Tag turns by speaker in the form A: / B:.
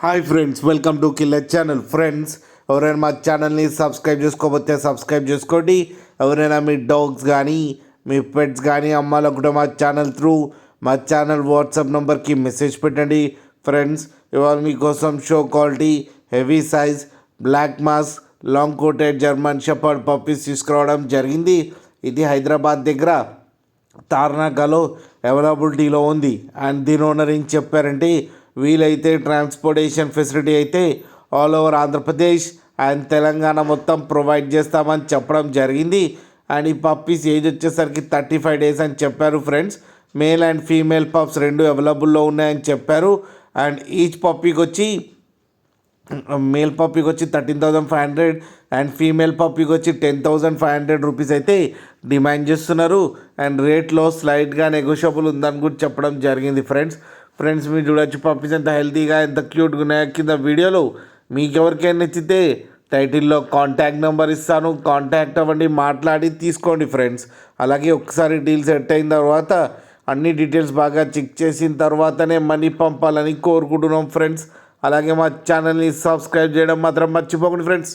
A: Hi friends, welcome to killer channel. Friends, ఎవరైనా మా ఛానల్ని సబ్స్క్రైబ్ చేసుకోకపోతే సబ్స్క్రైబ్ చేసుకోండి. ఎవరైనా మీ డాగ్స్ కానీ మీ పెట్స్ కానీ అమ్మాలనుకుంటే మా ఛానల్ వాట్సాప్ నెంబర్కి మెసేజ్ పెట్టండి. ఫ్రెండ్స్, ఇవాళ మీకోసం show quality heavy size black mass long coated German shepherd puppies తీసుకురావడం జరిగింది. ఇది హైదరాబాద్ దగ్గర తార్నాకలో అవైలబిలిటీలో ఉంది. అండ్ దీని ఓనర్ ఏం చెప్పారంటే, వీలైతే ట్రాన్స్పోర్టేషన్ ఫెసిలిటీ అయితే all over Andhra Pradesh and Telangana మొత్తం ప్రొవైడ్ చేస్తామని చెప్పడం జరిగింది. అండ్ ఈ పప్పీస్ ఏజ్ వచ్చేసరికి 35 days అని చెప్పారు. Friends, male and female pups రెండు అవైలబుల్లో ఉన్నాయని చెప్పారు. అండ్ ఈచ్ పప్పీకి వచ్చి మేల్ పప్పీకి వచ్చి 13,500 అండ్ ఫీమేల్ పప్పీకి వచ్చి 10,500 రూపీస్ అయితే డిమాండ్ చేస్తున్నారు. అండ్ రేట్లో స్లైడ్గా నెగోషియబుల్ ఉందని కూడా చెప్పడం జరిగింది. ఫ్రెండ్స్ మీరు చూడొచ్చు పప్పీస్ ఎంత హెల్తీగా ఎంత క్యూట్గా ఉన్నాయో కింద వీడియోలో. మీకు ఎవరికైనా నచ్చితే టైటిల్లో కాంటాక్ట్ నెంబర్ ఇస్తాను, కాంటాక్ట్ అవ్వండి, మాట్లాడి తీసుకోండి. ఫ్రెండ్స్, అలాగే ఒకసారి డీల్ సెట్ అయిన తర్వాత అన్ని డీటెయిల్స్ బాగా చెక్ చేసిన తర్వాతనే మనీ పంపాలని కోరుకుంటున్నాం. ఫ్రెండ్స్, అలాగే మా ఛానల్ని సబ్స్క్రైబ్ చేయడం మాత్రం మర్చిపోకండి. ఫ్రెండ్స్.